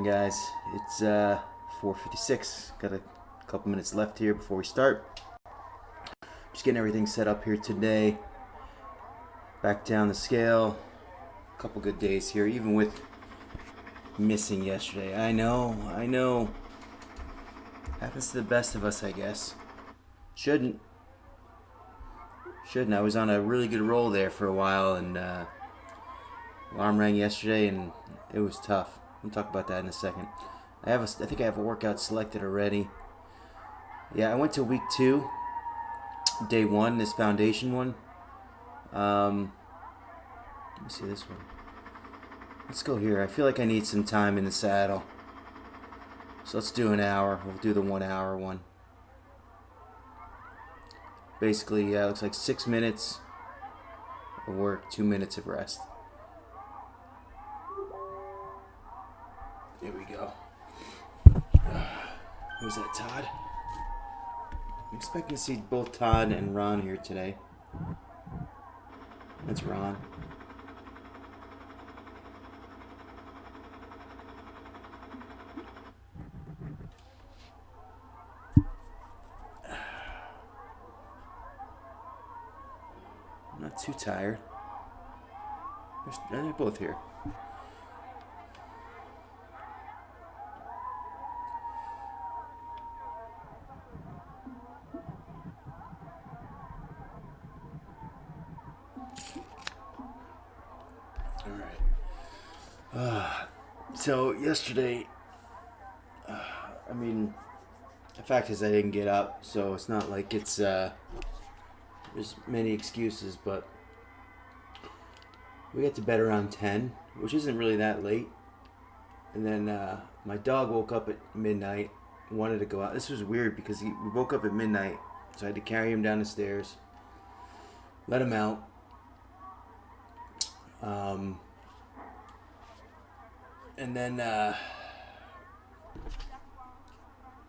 Guys, it's 4:56. Got a couple minutes left here before we start. Just getting everything set up here today. Back down the scale. Couple good days here, even with missing yesterday. I know. Happens to the best of us, I guess. Shouldn't. I was on a really good roll there for a while, and alarm rang yesterday, and it was tough. We'll talk about that in a second. I think I have a workout selected already. Yeah, I went to week 2, day 1, this foundation one. Let me see this one. Let's go here. I feel like I need some time in the saddle. So let's do an hour. We'll do the 1 hour one. Basically, it looks like 6 minutes of work, 2 minutes of rest. There we go. Who's that, Todd? I'm expecting to see both Todd and Ron here today. That's Ron. I'm not too tired. They're both here. So yesterday, the fact is I didn't get up, so it's not like it's, there's many excuses, but we got to bed around 10, which isn't really that late. And then my dog woke up at midnight, wanted to go out. This was weird because we woke up at midnight, so I had to carry him down the stairs, let him out. And then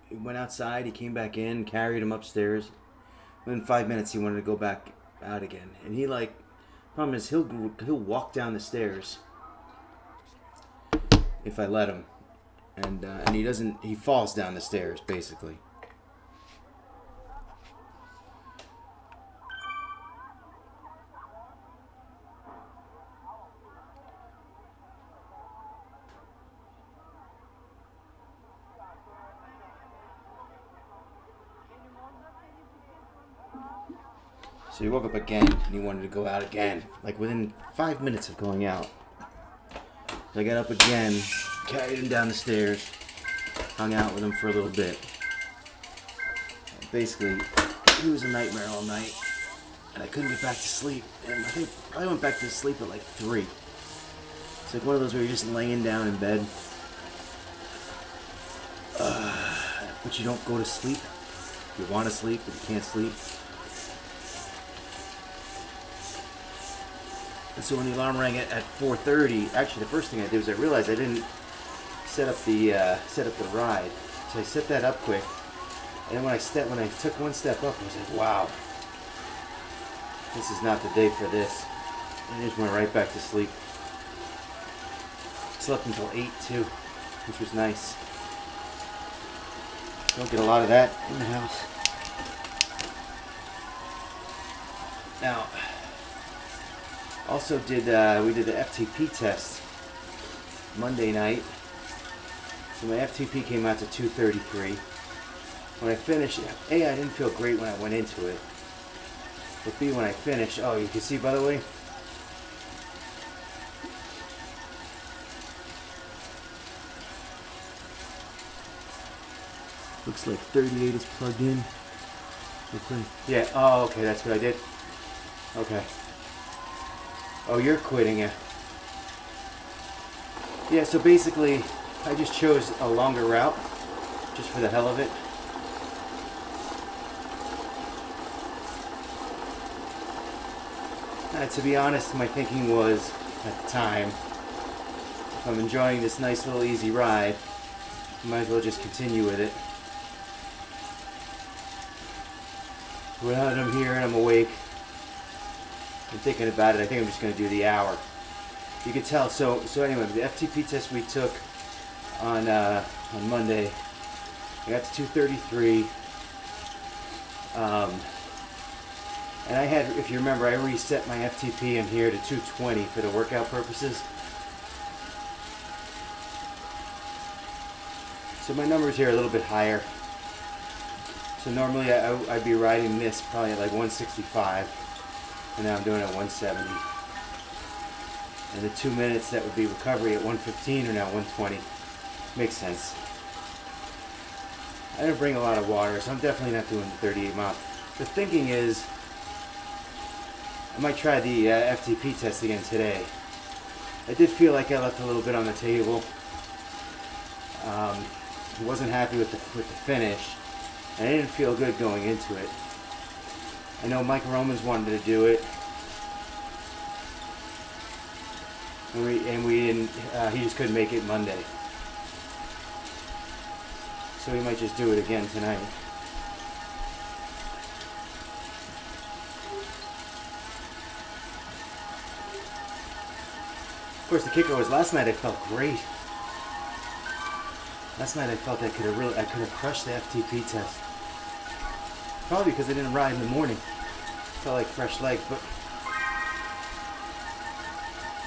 he went outside, he came back in, carried him upstairs. Within 5 minutes he wanted to go back out again. And he problem is he'll walk down the stairs if I let him. And he falls down the stairs basically. So he woke up again, and he wanted to go out again, like within 5 minutes of going out. So I got up again, carried him down the stairs, hung out with him for a little bit. Basically, he was a nightmare all night, and I couldn't get back to sleep. And I think I went back to sleep at like 3. It's like one of those where you're just laying down in bed, but you don't go to sleep. You want to sleep, but you can't sleep. And so when the alarm rang at 4:30, actually the first thing I did was I realized I didn't set up the ride. So I set that up quick, and then when I took one step up, I was like, wow, this is not the day for this. And I just went right back to sleep. Slept until 8 too, which was nice. Don't get a lot of that in the house. Now, also we did the FTP test Monday night. So my FTP came out to 233. When I finished, A, I didn't feel great when I went into it. But B, when I finished, oh, you can see, by the way, looks like 38 is plugged in. Okay. Yeah, oh, okay, that's what I did. Okay. Oh, you're quitting it. Yeah, so basically, I just chose a longer route, just for the hell of it. To be honest, my thinking was, at the time, if I'm enjoying this nice little easy ride, I might as well just continue with it. Without I'm here and I'm awake, I'm thinking about it. I think I'm just going to do the hour. You can tell. So anyway, the FTP test we took on Monday. I got to 233. And I had, if you remember, I reset my FTP in here to 220 for the workout purposes. So my numbers here are a little bit higher. So normally I'd be riding this probably at like 165, and now I'm doing it at 170. And the 2 minutes that would be recovery at 115 are now 120. Makes sense. I didn't bring a lot of water, so I'm definitely not doing the 38 mile. The thinking is, I might try the FTP test again today. I did feel like I left a little bit on the table. Wasn't happy with the finish, and I didn't feel good going into it. I know Mike Romans wanted to do it, and we didn't. He just couldn't make it Monday, so we might just do it again tonight. Of course, the kicker was last night I felt great. Last night I felt I could have crushed the FTP test. Probably because I didn't ride in the morning. Felt like fresh legs, but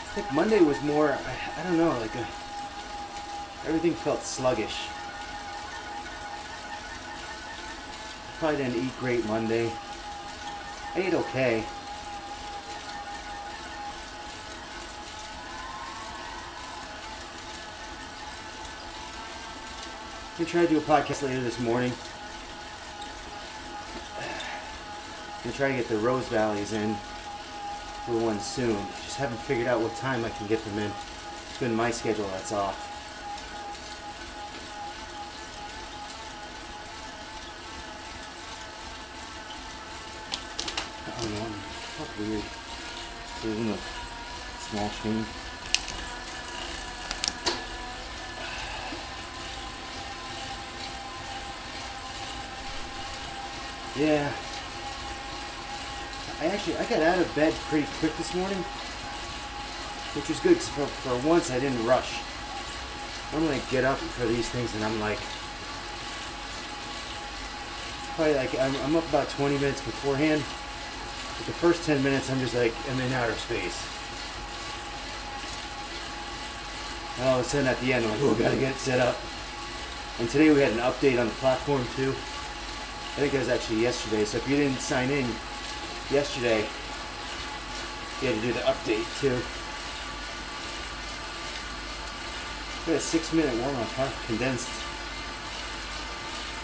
I think Monday was more, I don't know, like everything felt sluggish. Probably didn't eat great Monday. I ate okay. I'm going to try to do a podcast later this morning. I'm going to try to get the Rose Valleys in for one soon. Just haven't figured out what time I can get them in. It's been my schedule that's off. I don't know, it's weird. Isn't a small screen. Yeah. I got out of bed pretty quick this morning, which was good because for once I didn't rush. Normally I get up for these things and I'm like, probably like, I'm up about 20 minutes beforehand, but the first 10 minutes I'm just like, I'm in outer space. And all of a sudden at the end I'm like, oh, gotta get it set up. And today we had an update on the platform too. I think it was actually yesterday, so if you didn't sign in yesterday, you had to do the update too. We had a 6-minute warm-up, huh? Condensed.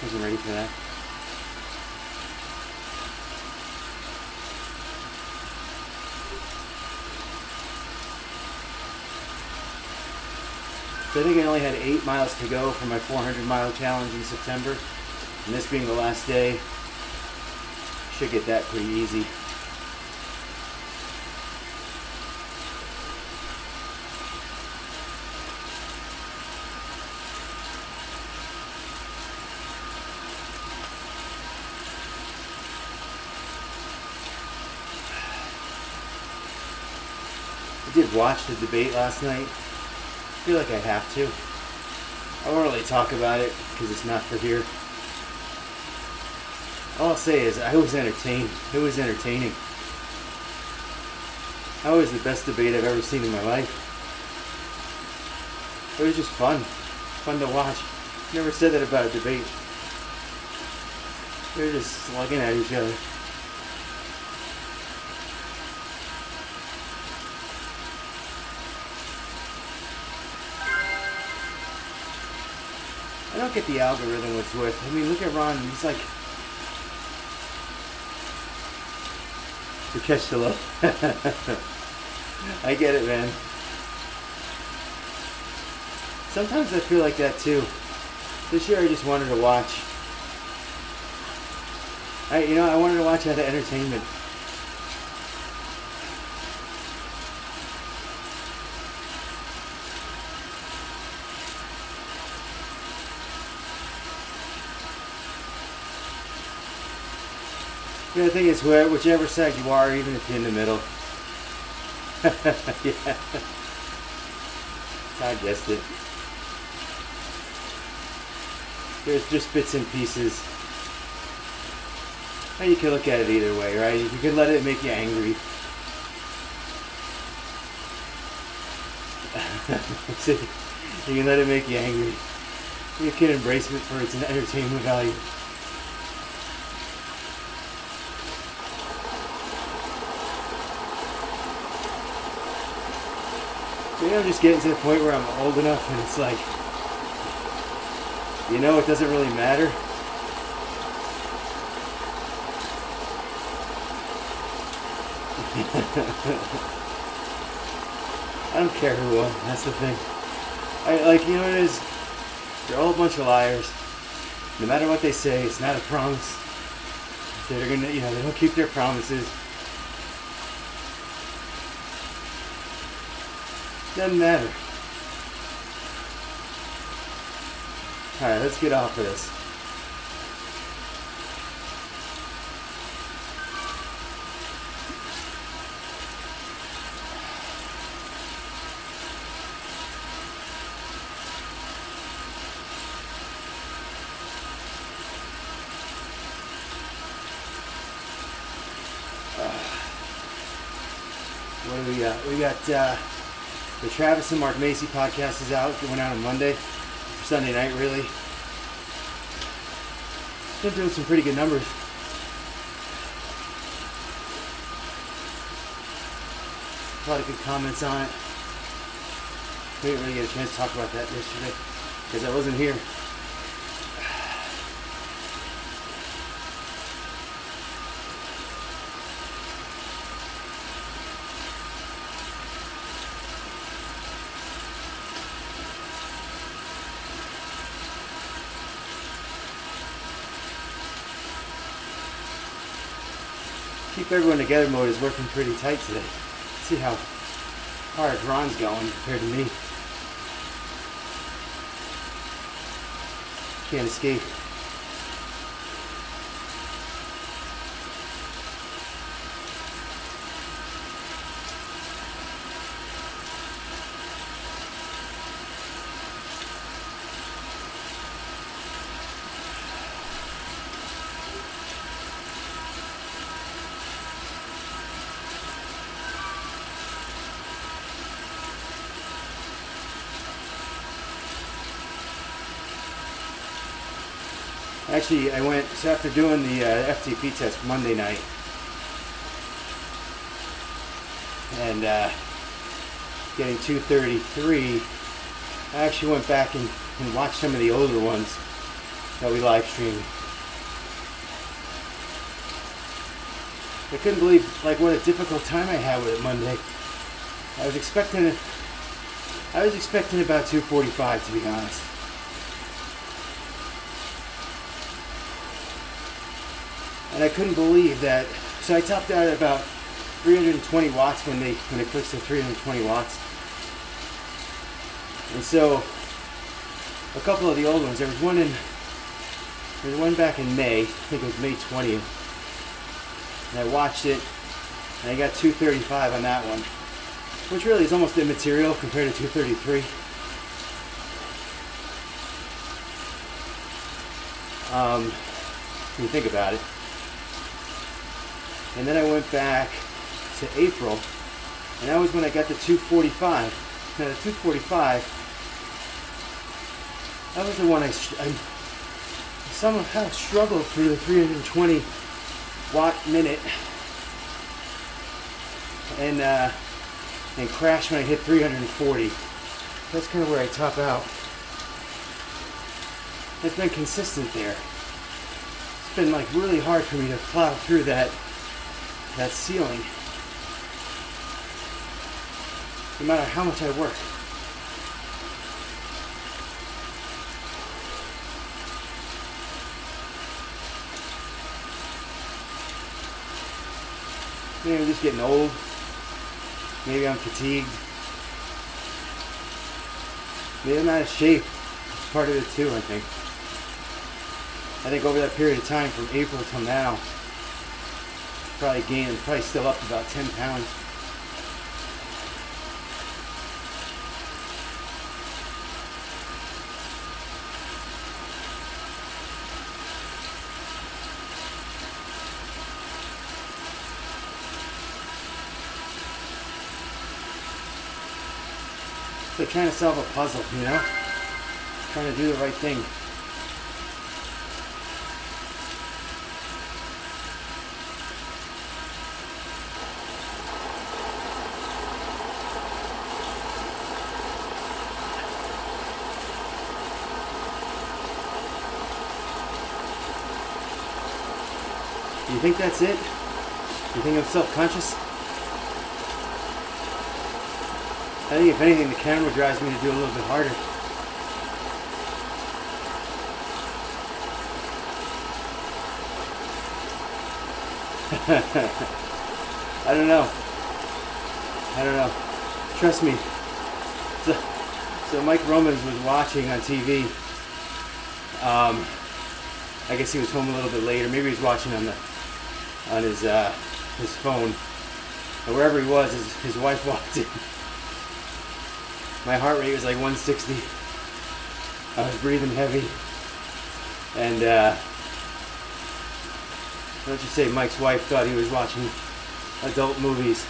Wasn't ready for that. So I think I only had 8 miles to go for my 400-mile challenge in September. And this being the last day, should get that pretty easy. I did watch the debate last night. I feel like I have to. I won't really talk about it because it's not for here. All I'll say is I was entertained. It was entertaining. That was the best debate I've ever seen in my life. It was just fun. Fun to watch. Never said that about a debate. They were just slugging at each other. I don't get the algorithm what's with. I mean, look at Ron. He's like... to catch the low. I get it, man. Sometimes I feel like that too. This year I just wanted to watch. I wanted to watch out of entertainment. The thing is, whichever side you are, even if you're in the middle. Yeah. I guessed it. there's just bits and pieces. And you can look at it either way, right? You can let it make you angry. See, you can let it make you angry. You can embrace it for its entertainment value. Maybe I'm just getting to the point where I'm old enough and it's like, it doesn't really matter. I don't care who will, that's the thing. What it is? They're all a bunch of liars. No matter what they say, it's not a promise. They're gonna, they don't keep their promises. Doesn't matter. Alright, let's get off of this. What do we got? We got the Travis and Mark Macy podcast is out. It went out on Monday. Sunday night, really. Been doing some pretty good numbers. A lot of good comments on it. We didn't really get a chance to talk about that yesterday because I wasn't here. Keep everyone together mode is working pretty tight today. See how hard Ron's going compared to me. Can't escape. Actually, I went, so after doing the FTP test Monday night, and getting 233, I actually went back and watched some of the older ones that we live streamed. I couldn't believe what a difficult time I had with it Monday. I was expecting about 245, to be honest. And I couldn't believe that. So I topped out at about 320 watts when they pushed to 320 watts. And so a couple of the old ones, there was one back in May, I think it was May 20th. And I watched it and I got 235 on that one, which really is almost immaterial compared to 233. When you think about it. And then I went back to April, and that was when I got the 245. Now the 245, that was the one I somehow struggled through the 320 watt minute, and crashed when I hit 340. That's kind of where I top out. It's been consistent there. It's been really hard for me to plow through that ceiling, no matter how much I work. Maybe I'm just getting old. Maybe I'm fatigued. Maybe I'm out of shape. It's part of it too, I think. I think over that period of time from April till now, probably still up to about 10 pounds. It's like trying to solve a puzzle, you know? Trying to do the right thing. You think that's it? You think I'm self-conscious? I think if anything, the camera drives me to do a little bit harder. I don't know. Trust me. So Mike Romans was watching on TV. I guess he was home a little bit later. Maybe he was watching on his phone. And wherever he was, his wife walked in. My heart rate was like 160. I was breathing heavy. And let's just say Mike's wife thought he was watching adult movies.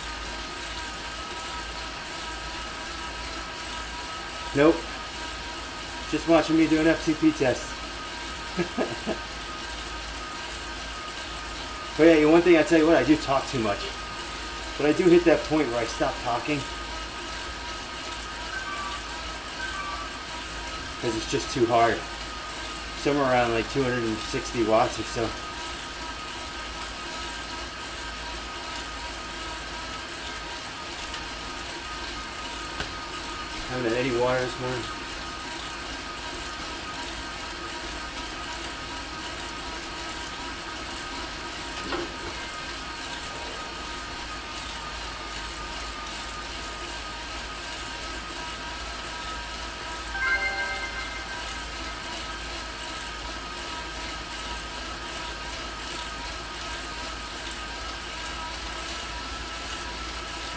Nope. Just watching me do an FTP test. But yeah, one thing I tell you what, I do talk too much. But I do hit that point where I stop talking. Because it's just too hard. Somewhere around like 260 watts or so. I haven't had any water this morning.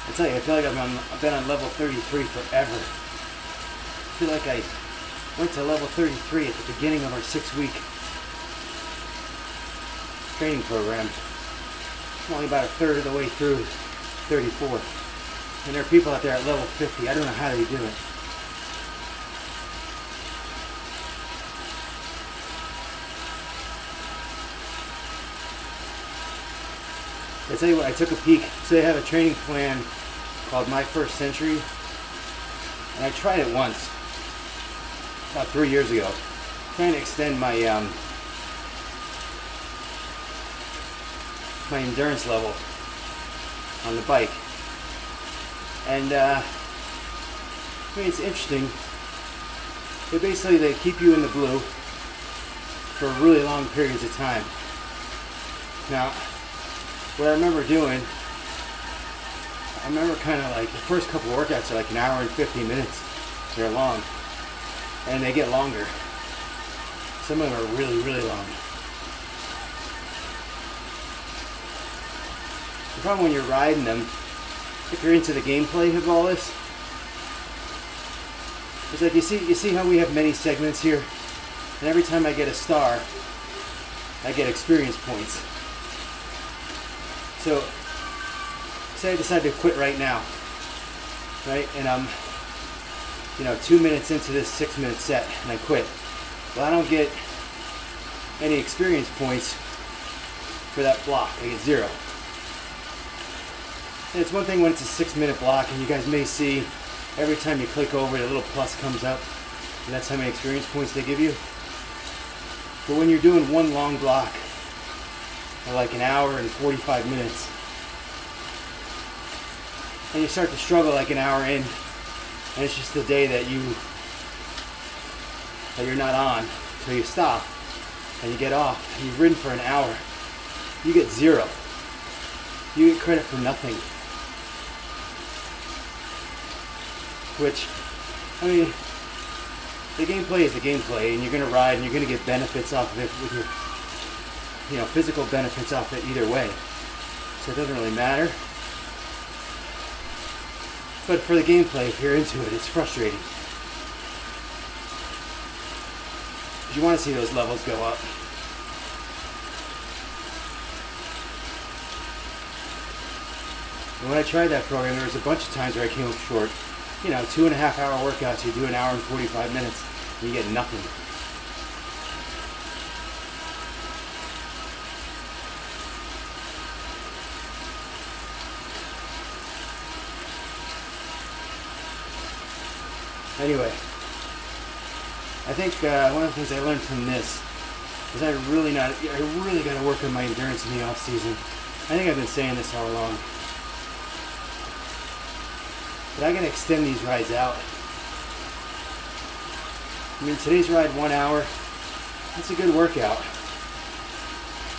I tell you, I feel like I've been on level 33 forever. I feel like I went to level 33 at the beginning of our 6-week training program. I'm only about a third of the way through 34. And there are people out there at level 50. I don't know how they do it. I tell you what, I took a peek. So they have a training plan called My First Century. And I tried it once, about 3 years ago, trying to extend my my endurance level on the bike. And I mean, it's interesting. They keep you in the blue for really long periods of time. Now, what I remember doing, I remember kind of like the first couple workouts are like an hour and 50 minutes. They're long. And they get longer. Some of them are really, really long. The problem when you're riding them, if you're into the gameplay of all this, it's like you see how we have many segments here? And every time I get a star, I get experience points. So, say I decide to quit right now, right? And I'm, 2 minutes into this 6-minute set, and I quit. Well, I don't get any experience points for that block. I get 0. And it's one thing when it's a 6-minute block, and you guys may see every time you click over, the little plus comes up, and that's how many experience points they give you. But when you're doing one long block, like an hour and 45 minutes, and you start to struggle like an hour in, and it's just the day that you're not on, so you stop and you get off and you've ridden for an hour, you get 0. You get credit for nothing. Which, I mean, the gameplay is the gameplay, and you're gonna ride and you're gonna get benefits off of it with your physical benefits off it either way. So it doesn't really matter. But for the gameplay, if you're into it, it's frustrating. You want to see those levels go up. And when I tried that program, there was a bunch of times where I came up short. 2.5 hour workouts, you do an hour and 45 minutes, and you get nothing. Anyway, I think one of the things I learned from this is I really got to work on my endurance in the off season. I think I've been saying this all along, but I got to extend these rides out. I mean, today's ride 1 hour, that's a good workout.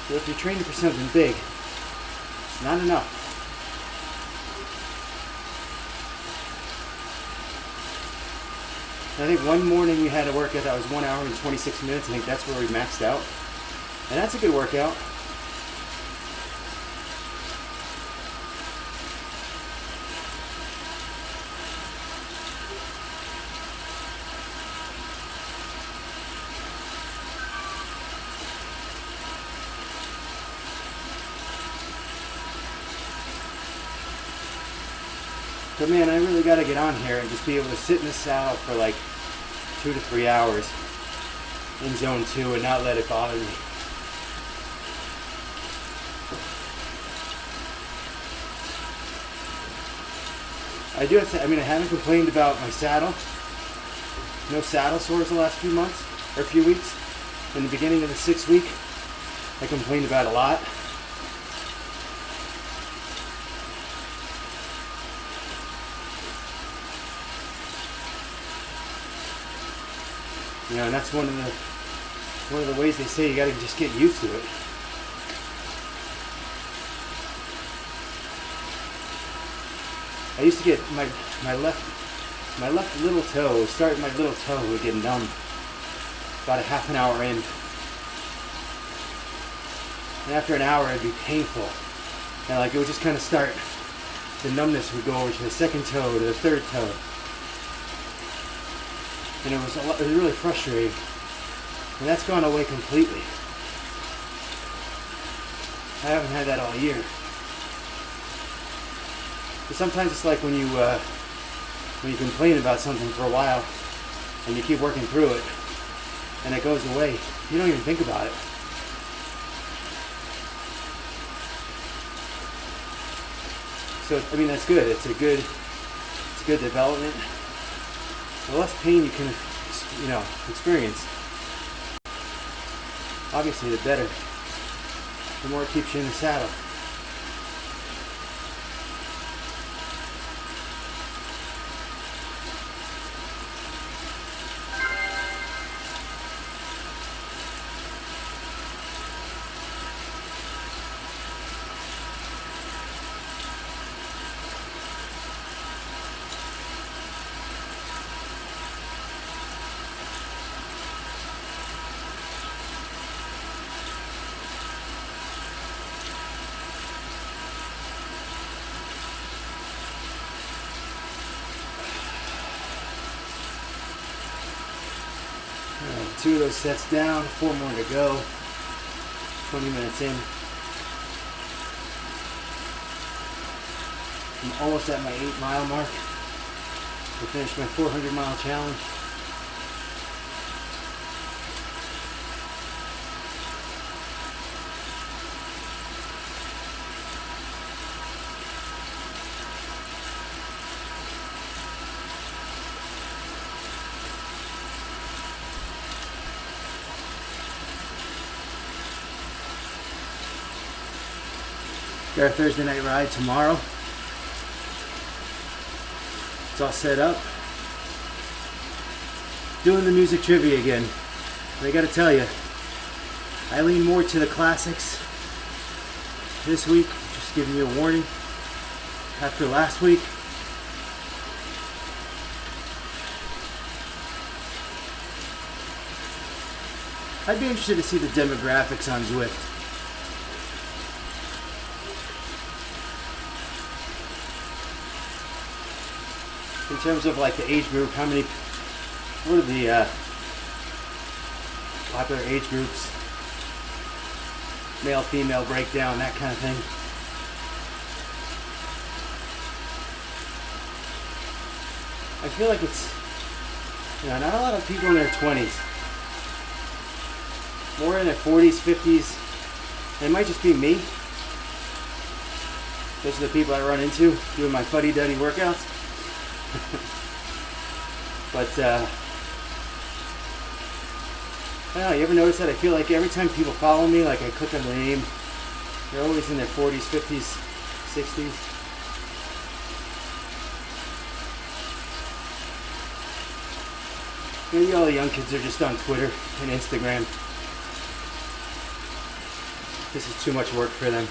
But if you're training for something big, it's not enough. I think one morning we had a workout that was 1 hour and 26 minutes. I think that's where we maxed out. And that's a good workout. But man, I really got to get on here and just be able to sit in the saddle for like 2 to 3 hours in zone 2 and not let it bother me. I haven't complained about my saddle. No saddle sores the last few months, or a few weeks. In the beginning of the 6th week, I complained about it a lot. And that's one of the ways they say you got to just get used to it. I used to get my left little toe, starting my little toe would get numb about a half an hour in. And after an hour it'd be painful. And like it would just kind of start, the numbness would go over to the second toe, to the third toe. And it was really frustrating. And that's gone away completely. I haven't had that all year. But sometimes it's like when you complain about something for a while and you keep working through it and it goes away, you don't even think about it. So I mean, that's good. It's good development. The less pain you can, experience, obviously the better. The more it keeps you in the saddle. Alright, 2 of those sets down, 4 more to go. 20 minutes in. I'm almost at my 8-mile mark to finish my 400-mile challenge. Got our Thursday night ride tomorrow. It's all set up. Doing the music trivia again. And I gotta tell you, I lean more to the classics this week. Just giving you a warning. After last week, I'd be interested to see the demographics on Zwift. In terms of like the age group, what are the popular age groups, male, female breakdown, that kind of thing. I feel like it's, not a lot of people in their 20s. More in their 40s, 50s. It might just be me. Those are the people I run into doing my fuddy-duddy workouts. But, I don't know, you ever notice that? I feel like every time people follow me, like I click on the name, they're always in their 40s, 50s, 60s. Maybe all the young kids are just on Twitter and Instagram. This is too much work for them.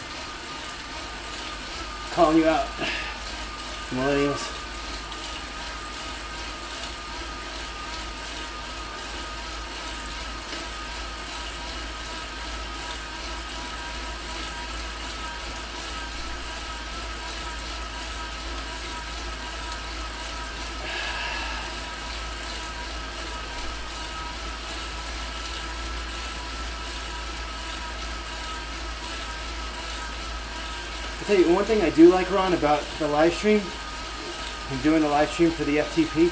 Calling you out, millennials. I'll tell you one thing I do like, Ron, about the live stream. I'm doing the live stream for the FTP.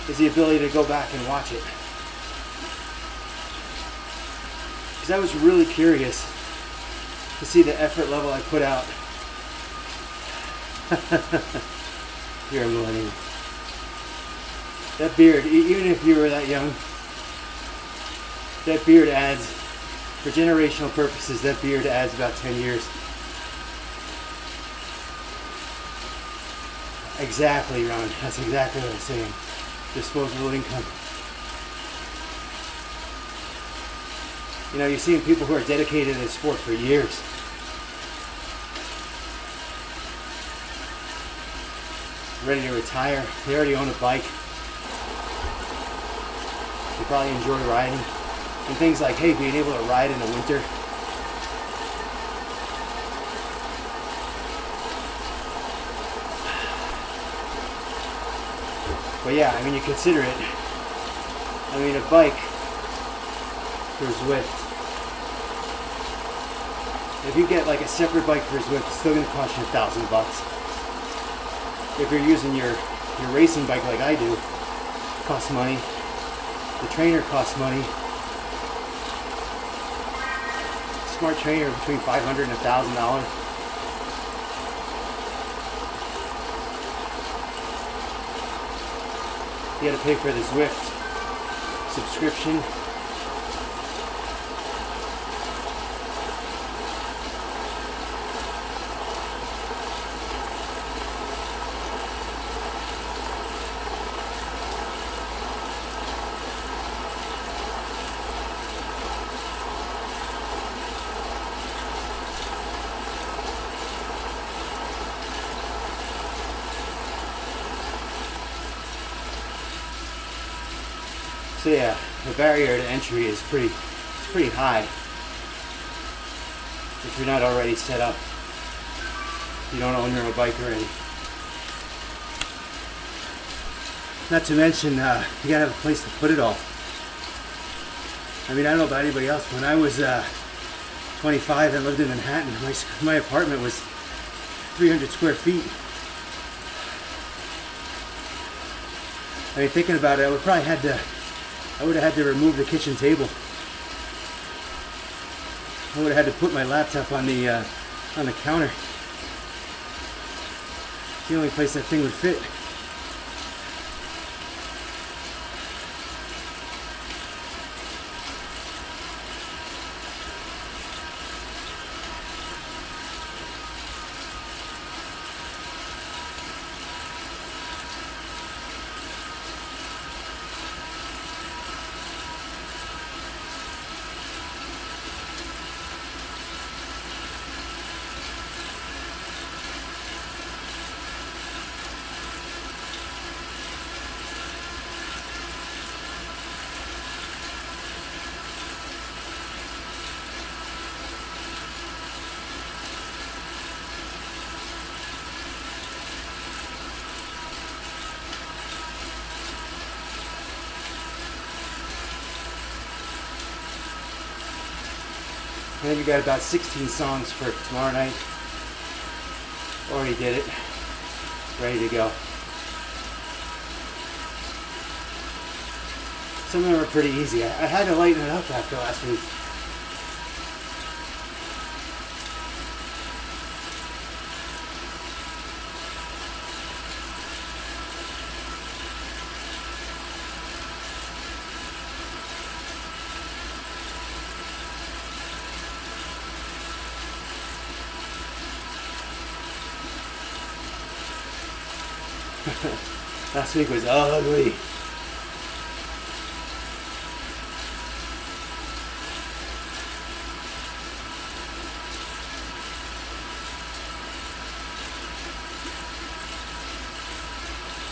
Is the ability to go back and watch it. Because I was really curious to see the effort level I put out. You're a millennial. That beard, even if you were that young, that beard adds, for generational purposes, that beard adds about 10 years. Exactly, Ron. That's exactly what I'm saying. Disposable income. You're seeing people who are dedicated to the sport for years. Ready to retire. They already own a bike. They probably enjoy riding. And things like, hey, being able to ride in the winter. But yeah, you consider it. A bike for Zwift. If you get like a separate bike for Zwift, it's still going to cost you $1,000. If you're using your racing bike like I do, it costs money. The trainer costs money. Smart trainer between $500 and $1,000. You got to pay for the Zwift subscription. So yeah, the barrier to entry is pretty high if you're not already set up. You don't own your own bike already. Not to mention, you gotta have a place to put it all. I don't know about anybody else. When I was 25 and lived in Manhattan, my apartment was 300 square feet. Thinking about it, I would have had to remove the kitchen table. I would have had to put my laptop on the counter. It's the only place that thing would fit. And then you got about 16 songs for tomorrow night. Already did it. Ready to go. Some of them are pretty easy. I had to lighten it up after last week. Last week was ugly.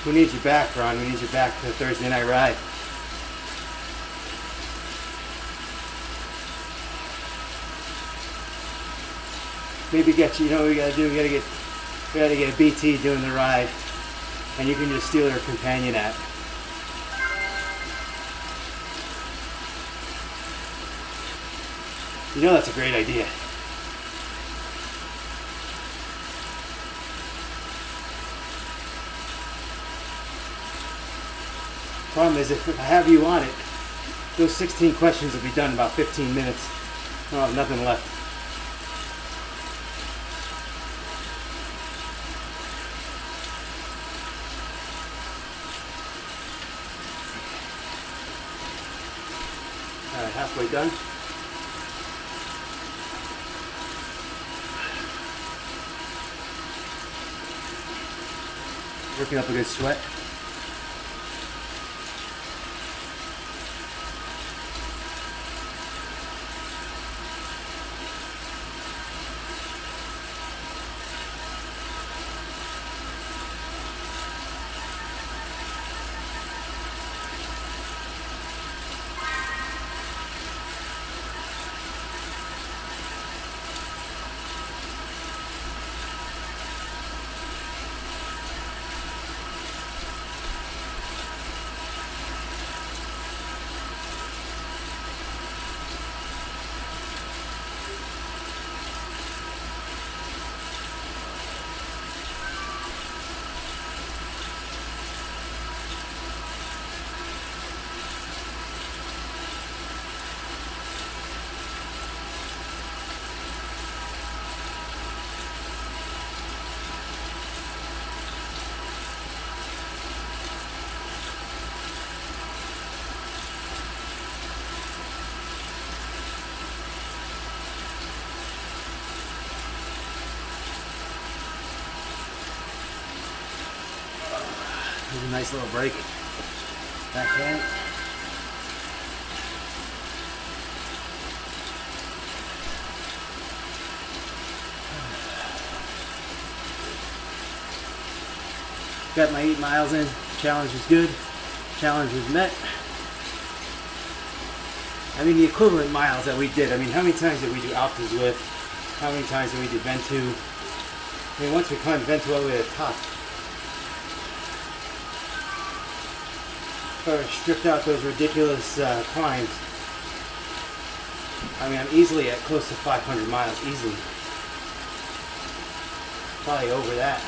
Who needs you back, Ron? We need you back for the Thursday night ride. Maybe get you, what we gotta do? We gotta get a BT doing the ride. And you can just steal her companion app. You know that's a great idea. Problem is, if I have you on it, those 16 questions will be done in about 15 minutes. I'll have nothing left. Alright, halfway done. Working up a good sweat. There's a nice little break. Backhand. Got my 8 miles in. Challenge was good. Challenge was met. I mean, the equivalent miles that we did. I mean, how many times did we do Alpes with? How many times did we do Ventoux? I mean, once we climbed Ventoux all the way to the top, or stripped out those ridiculous climbs, I mean, I'm easily at close to 500 miles, easily. Probably over that.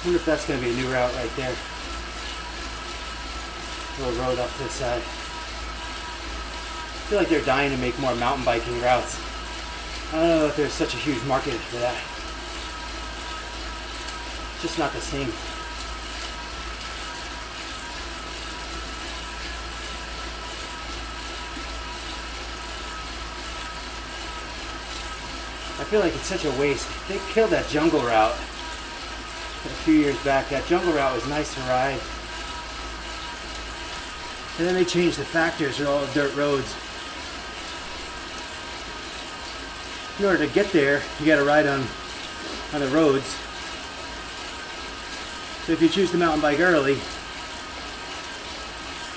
wonder if that's going to be a new route right there. Little road up this side. I feel like they're dying to make more mountain biking routes. I don't know if there's such a huge market for that. It's just not the same. I feel like it's such a waste. They killed that jungle route a few years back. That jungle route was nice to ride. And then they changed the factors to all dirt roads. In order to get there, you gotta ride on the roads. So if you choose to mountain bike early,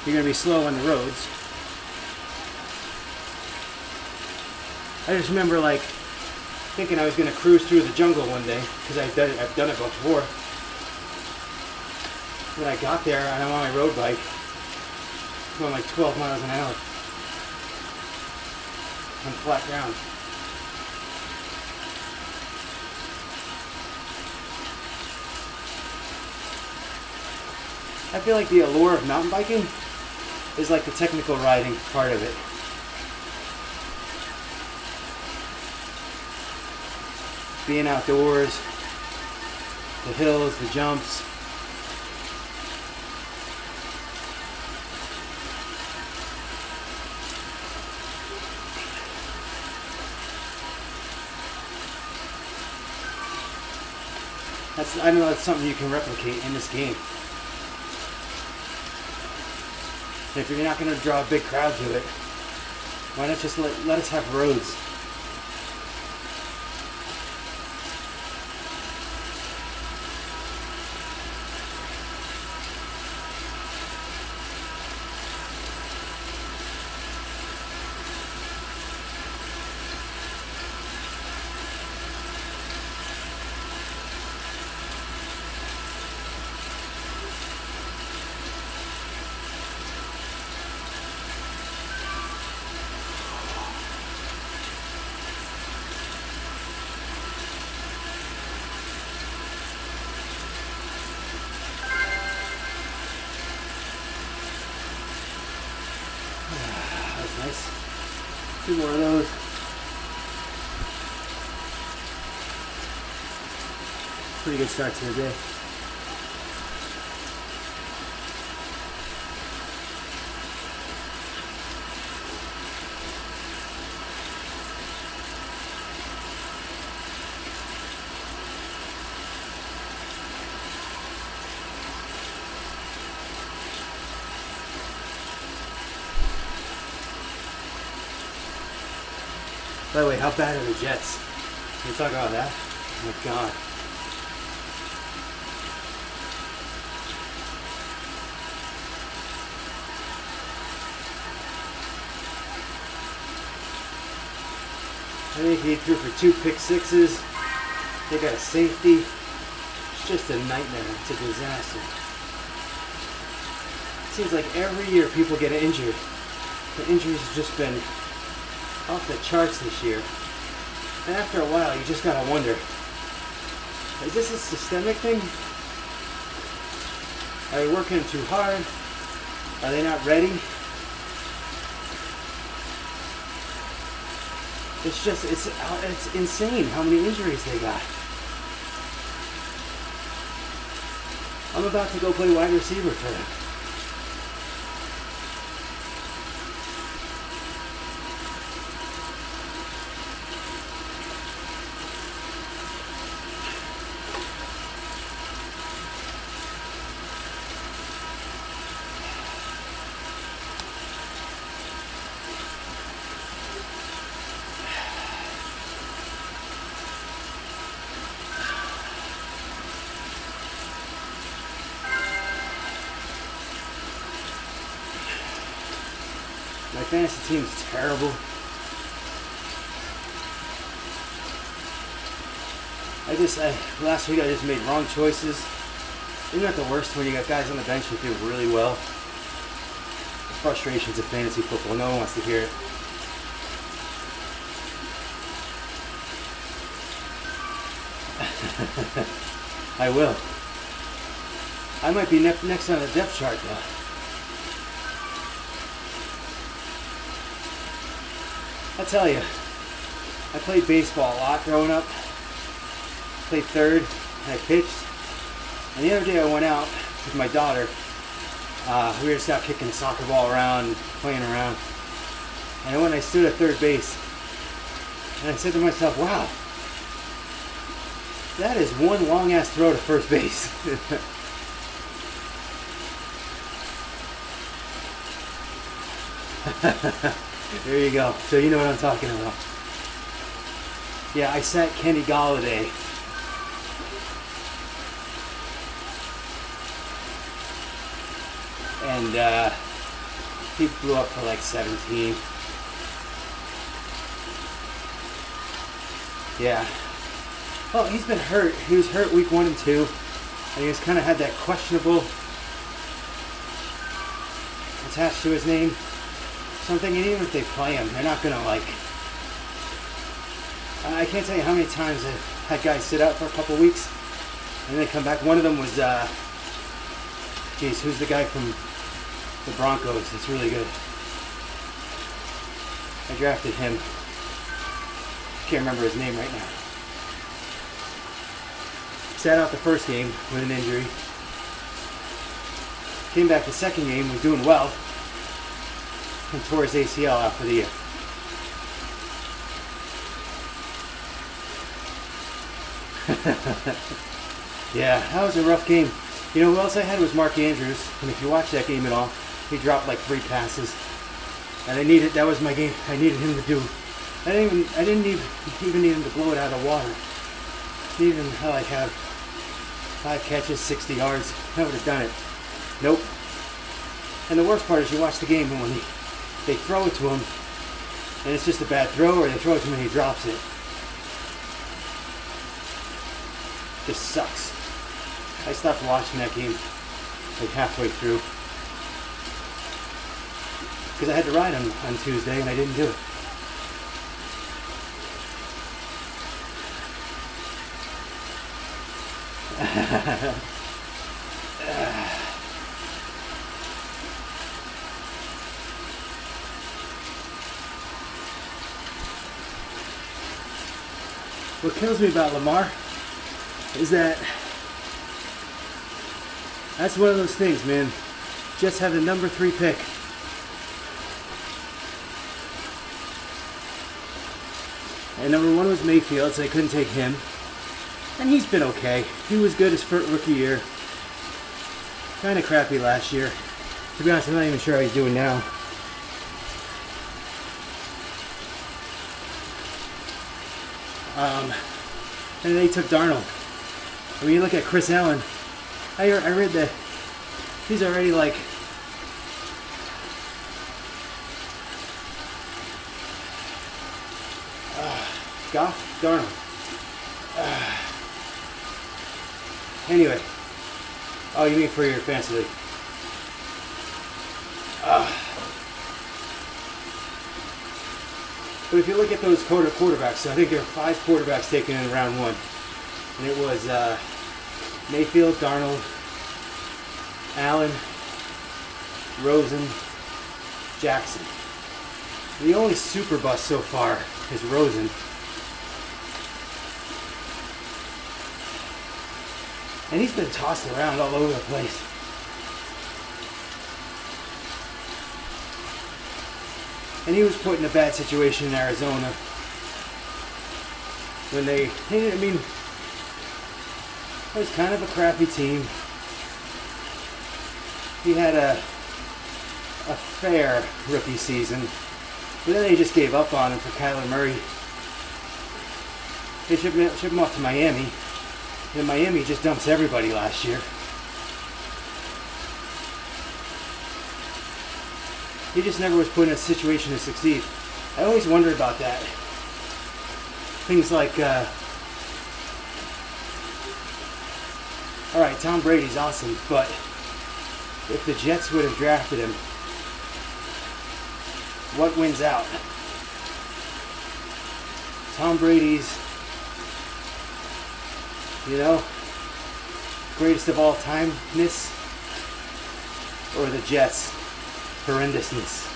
you're gonna be slow on the roads. I just remember like thinking I was gonna cruise through the jungle one day, because I've done it before. When I got there and I'm on my road bike, going like 12 miles an hour on flat ground. I feel like the allure of mountain biking is like the technical riding part of it. Being outdoors, the hills, the jumps. I know that's something you can replicate in this game. And if you're not going to draw a big crowd to it, why not just let us have roads? Nice. 2 more of those. Pretty good start to the day. By the way, how bad are the Jets? Can we talk about that? Oh my god. I think he threw for 2 pick sixes. They got a safety. It's just a nightmare. It's a disaster. It seems like every year people get injured. The injuries have just been off the charts this year. And after a while, you just gotta wonder, is this a systemic thing? Are they working too hard? Are they not ready? It's insane how many injuries they got. I'm about to go play wide receiver for them. My fantasy team's terrible. Last week I just made wrong choices. Isn't that the worst when you got guys on the bench who do really well? The frustrations of fantasy football, no one wants to hear it. I will. I might be next on the depth chart though. I tell you, I played baseball a lot growing up. Played third, I pitched. And the other day I went out with my daughter. We were just out kicking the soccer ball around, playing around. And when I stood at third base, and I said to myself, wow, that is one long ass throw to first base. There you go. So you know what I'm talking about. Yeah, I sat Kenny Galladay. And he blew up for like 17. Yeah. Well, he's been hurt. He was hurt week 1 and 2. And he was kind of had that questionable attached to his name. So I'm thinking even if they play him, they're not going to like... I can't tell you how many times I've had guys sit out for a couple weeks and then come back. One of them was, who's the guy from the Broncos? It's really good. I drafted him. Can't remember his name right now. Sat out the first game with an injury. Came back the second game, was doing well, and tore his ACL out for the year. Yeah, that was a rough game. You know who else I had was Mark Andrews, and if you watch that game at all, he dropped like 3 passes. And that was my game. I needed him to do. I didn't even need him to blow it out of the water. Needed him to like have 5 catches, 60 yards. I would have done it. Nope. And the worst part is you watch the game and when they throw it to him, and it's just a bad throw, or they throw it to him and he drops it. Just sucks. I stopped watching that game like halfway through because I had to ride him on Tuesday and I didn't do it. What kills me about Lamar is that that's one of those things, man. Jets have the number 3 pick. And number 1 was Mayfield, so they couldn't take him. And he's been okay. He was good his first rookie year. Kind of crappy last year. To be honest, I'm not even sure how he's doing now. And they took Darnold. When you look at Chris Allen, I read that he's already like Goff, Darnold. Anyway. Oh, you mean for your fantasy league? But if you look at those quarterbacks, so I think there were 5 quarterbacks taken in round 1. And it was Mayfield, Darnold, Allen, Rosen, Jackson. The only super bust so far is Rosen. And he's been tossed around all over the place. And he was put in a bad situation in Arizona. When it was kind of a crappy team. He had a fair rookie season. But then they just gave up on him for Kyler Murray. They shipped him off to Miami. And Miami just dumps everybody last year. He just never was put in a situation to succeed. I always wondered about that. Things like, alright, Tom Brady's awesome, but if the Jets would have drafted him, what wins out? Tom Brady's, greatest of all time-ness, or the Jets' horrendousness?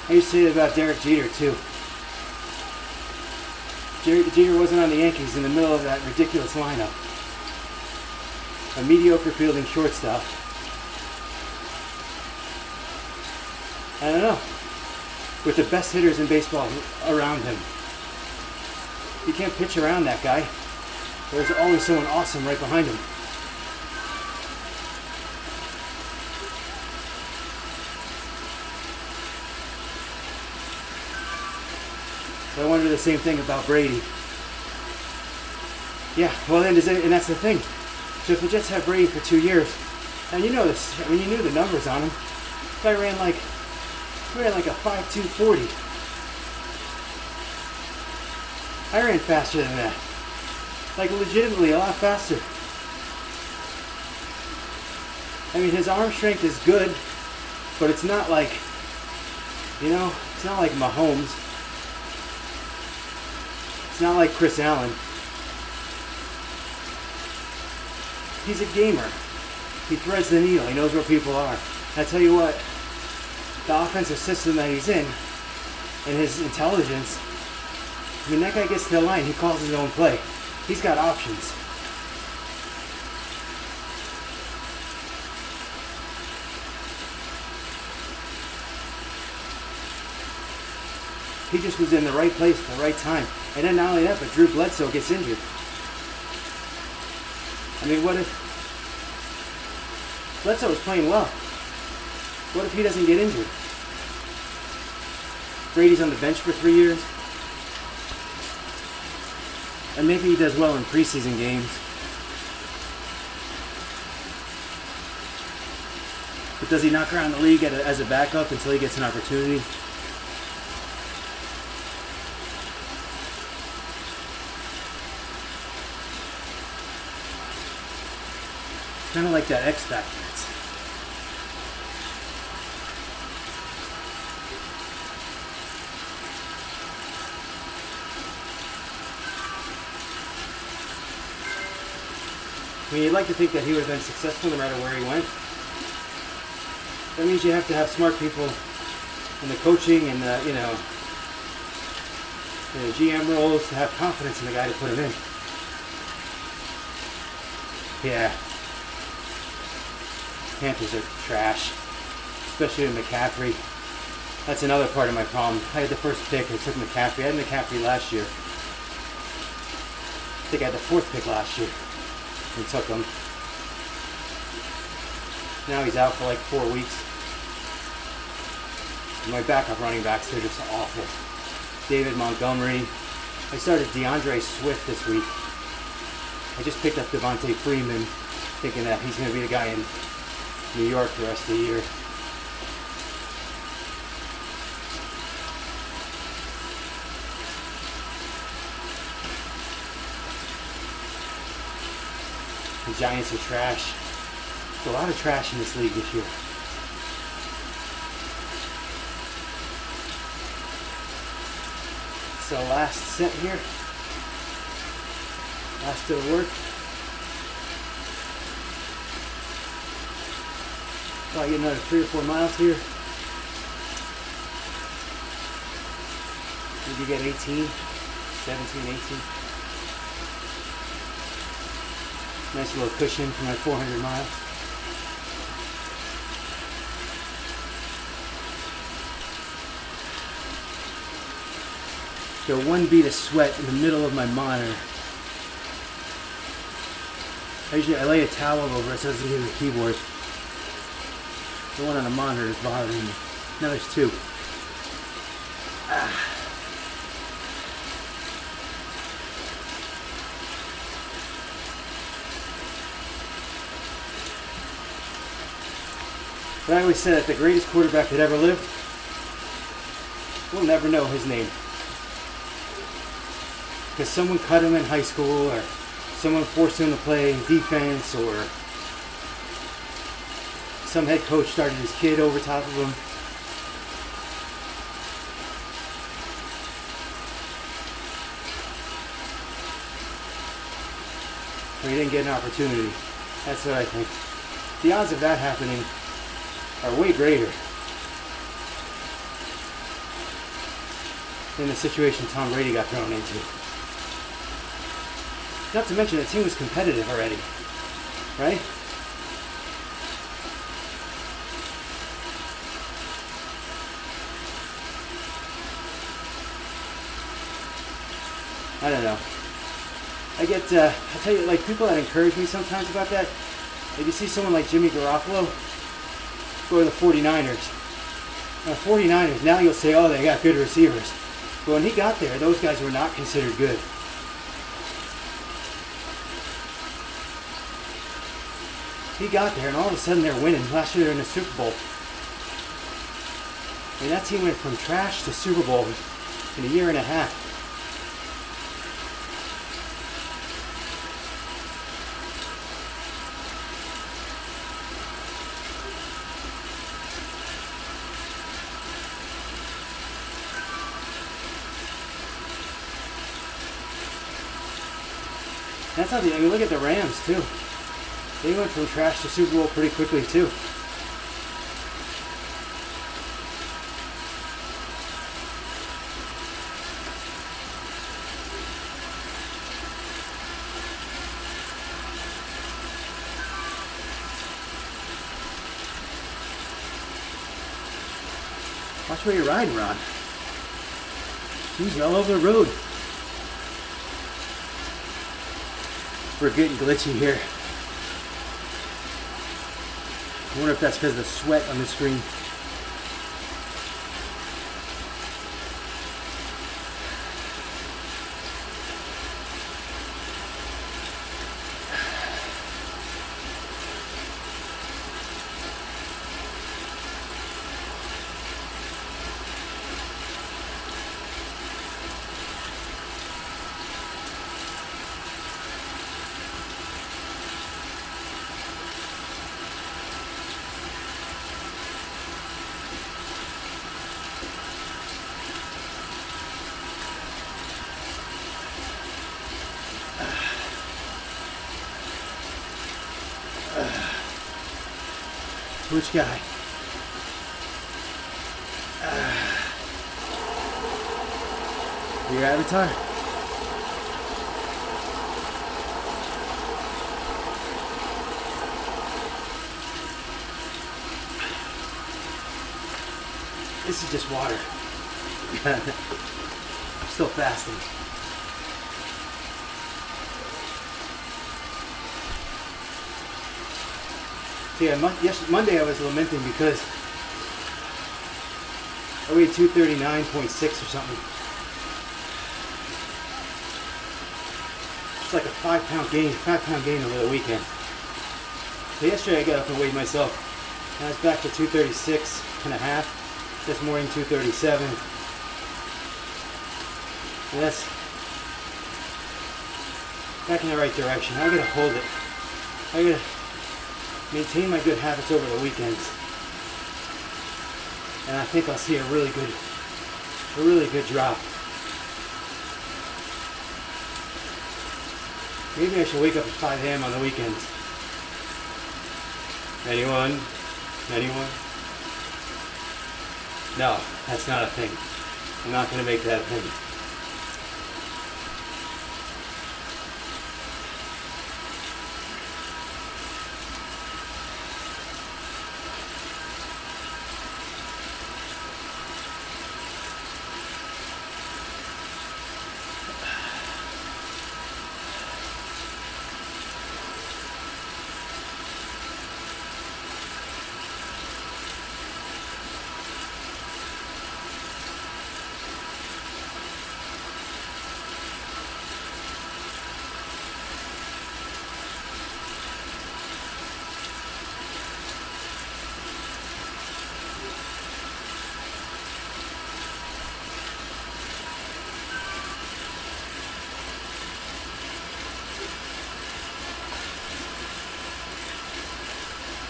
I used to say that about Derek Jeter too. Jeter wasn't on the Yankees in the middle of that ridiculous lineup. A mediocre fielding shortstop. I don't know. With the best hitters in baseball around him. You can't pitch around that guy. There's always someone awesome right behind him. I wonder the same thing about Brady. Yeah, well, and that's the thing. So if the Jets have Brady for 2 years, and you know this, I mean, you knew the numbers on him. This guy ran like a 5.2 40. I ran faster than that. Like legitimately a lot faster. I mean, his arm strength is good, but it's not like, it's not like Mahomes. It's not like Chris Allen. He's a gamer. He threads the needle. He knows where people are. I tell you what, the offensive system that he's in and his intelligence, I mean, that guy gets to the line. He calls his own play. He's got options. He just was in the right place at the right time. And then not only that, but Drew Bledsoe gets injured. I mean, what if Bledsoe was playing well? What if he doesn't get injured? Brady's on the bench for 3 years. And maybe he does well in preseason games. But does he knock around the league as a backup until he gets an opportunity? Kind of like that X Factor. I mean, you'd like to think that he would have been successful no matter where he went. That means you have to have smart people in the coaching and the, the GM roles to have confidence in the guy to put him in. Yeah. Panthers are trash, especially with McCaffrey. That's another part of my problem. I had the first pick. I took McCaffrey. I had McCaffrey last year. I think I had the fourth pick last year and took him. Now he's out for like 4 weeks. And my backup running backs are just awful. David Montgomery. I started DeAndre Swift this week. I just picked up Devontae Freeman, thinking that he's going to be the guy in New York the rest of the year. The Giants are trash. There's a lot of trash in this league this year. So last set here. Last bit of work. Probably get another 3 or 4 miles here. Maybe get 18, 17, 18. Nice little cushion for my 400 miles. So 1 bead of sweat in the middle of my monitor. I lay a towel over it so it doesn't get in the keyboard. The one on the monitor is bothering me. Now there's 2. But I always said that the greatest quarterback that ever lived, we'll never know his name. Because someone cut him in high school, or someone forced him to play defense, or some head coach started his kid over top of him. or he didn't get an opportunity. That's what I think. The odds of that happening are way greater than the situation Tom Brady got thrown into. Not to mention the team was competitive already, right? I don't know. I tell you, like, people that encourage me sometimes about that, if you see someone like Jimmy Garoppolo go to the 49ers. Now, 49ers, now you'll say, oh, they got good receivers. But when he got there, those guys were not considered good. He got there, and all of a sudden they're winning. Last year they're in the Super Bowl. And that team went from trash to Super Bowl in a year and a half. That's not the. I mean, look at the Rams too. They went from trash to Super Bowl pretty quickly too. Watch where you're riding, Ron. He's all over the road. We're getting glitchy here. I wonder if that's because of the sweat on the screen. Which guy? Your avatar? This is just water. I'm still fasting. So yeah, Monday I was lamenting because I weighed 239.6 or something. It's like a 5-pound gain over the weekend. So yesterday I got up and weighed myself. And I was back to 236 and a half. This morning 237. And that's back in the right direction. I gotta hold it. I gotta maintain my good habits over the weekends, and I think I'll see a really good drop. Maybe I should wake up at 5 a.m. on the weekends. Anyone? No, that's not a thing. I'm not going to make that a thing.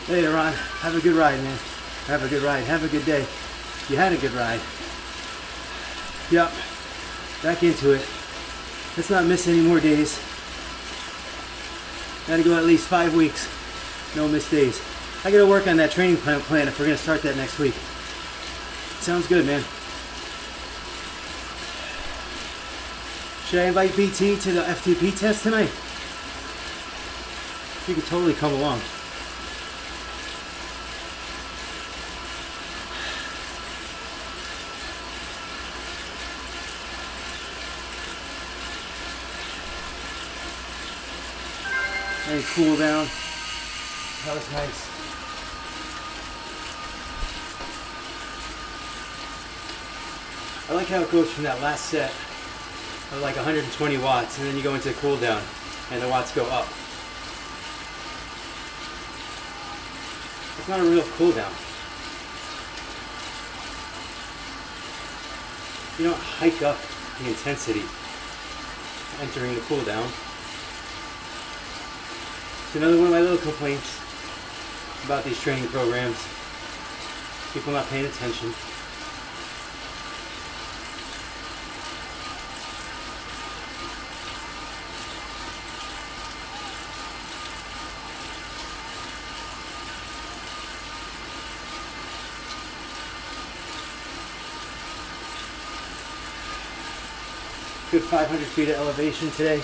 Later, Ron. Have a good ride, man. Have a good ride. Have a good day. You had a good ride. Yep. Back into it. Let's not miss any more days. Gotta go at least 5 weeks. No missed days. I gotta work on that training plan if we're gonna start that next week. Sounds good, man. Should I invite BT to the FTP test tonight? You could totally come along. And cool down. That was nice. I like how it goes from that last set of like 120 watts, and then you go into cool down, and the watts go up. It's not a real cool down. You don't hike up the intensity entering the cool down. It's another one of my little complaints about these training programs. People not paying attention. Good 500 feet of elevation today.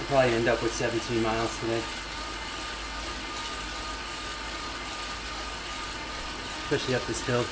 I'll probably end up with 17 miles today. Especially up this hill.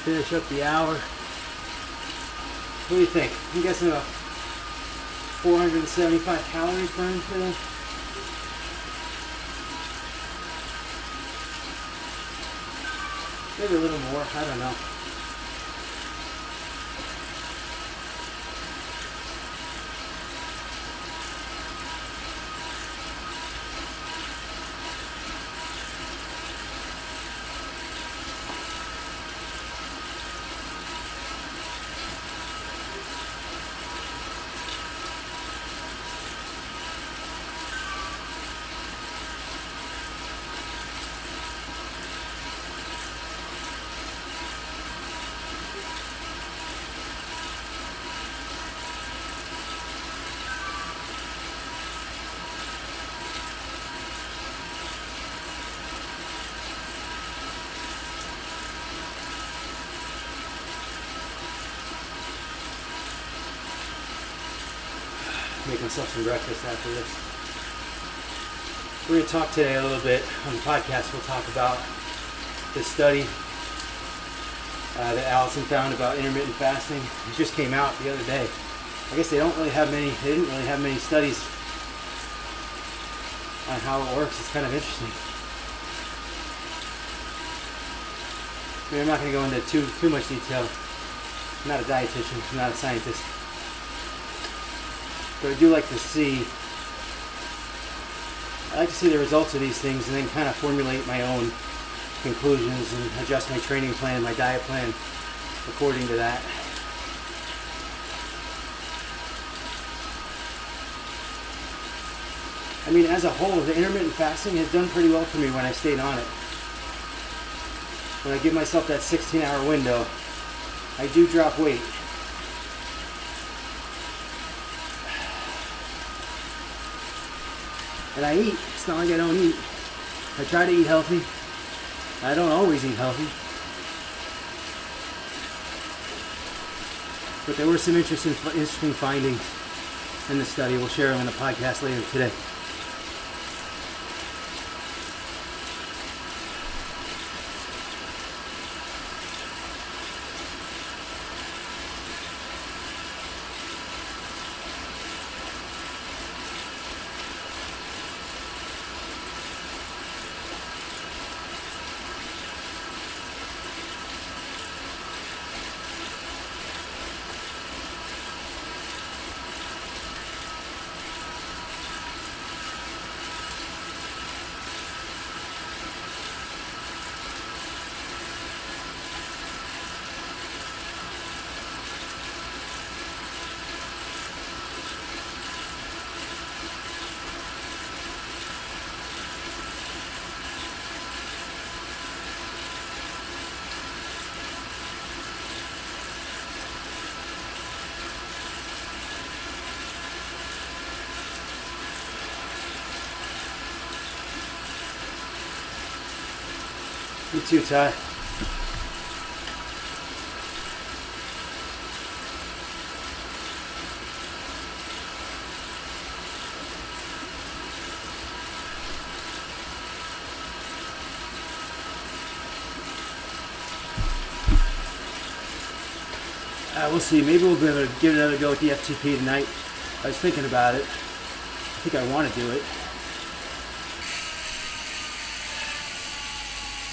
Finish up the hour. What do you think? I'm guessing about 475 calories burned today. Maybe a little more, I don't know. Make myself some breakfast after this. We're going to talk today a little bit on the podcast. We'll talk about this study that Allison found about intermittent fasting. It just came out the other day. I guess they didn't really have many studies on how it works. It's kind of interesting. I mean, I'm not going to go into too much detail. I'm not a dietitian. I'm not a scientist. But I do like to see the results of these things and then kind of formulate my own conclusions and adjust my training plan, my diet plan according to that. I mean, as a whole, the intermittent fasting has done pretty well for me when I stayed on it. When I give myself that 16-hour window, I do drop weight. And I eat. It's not like I don't eat. I try to eat healthy. I don't always eat healthy. But there were some interesting findings in the study. We'll share them in the podcast later today. You too, Ty. We'll see. Maybe we'll be able to give it another go with the FTP tonight. I was thinking about it. I think I want to do it.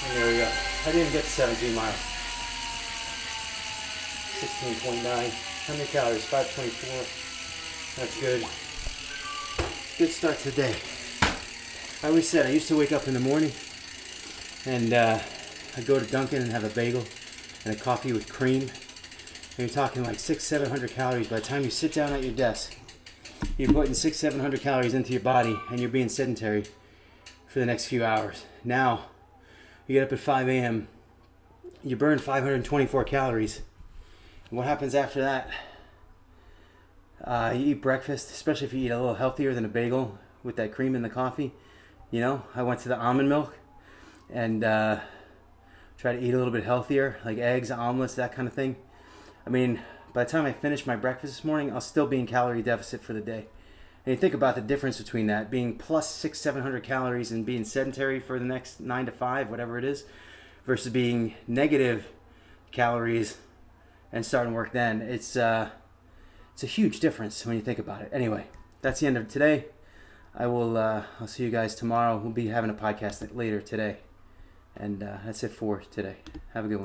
And there we go. I didn't get 17 miles. 16.9. How many calories? 524. That's good. Good start to the day. I always said I used to wake up in the morning and I'd go to Dunkin' and have a bagel and a coffee with cream. And you're talking like 600-700 calories. By the time you sit down at your desk, you're putting 600-700 calories into your body and you're being sedentary for the next few hours. Now, you get up at 5 a.m., you burn 524 calories. And what happens after that? You eat breakfast, especially if you eat a little healthier than a bagel with that cream in the coffee. You know, I went to the almond milk and tried to eat a little bit healthier, like eggs, omelets, that kind of thing. I mean, by the time I finish my breakfast this morning, I'll still be in calorie deficit for the day. And you think about the difference between that, being plus 600-700 calories and being sedentary for the next 9 to 5, whatever it is, versus being negative calories and starting work then. It's a huge difference when you think about it. Anyway, that's the end of today. I'll see you guys tomorrow. We'll be having a podcast later today. And that's it for today. Have a good one.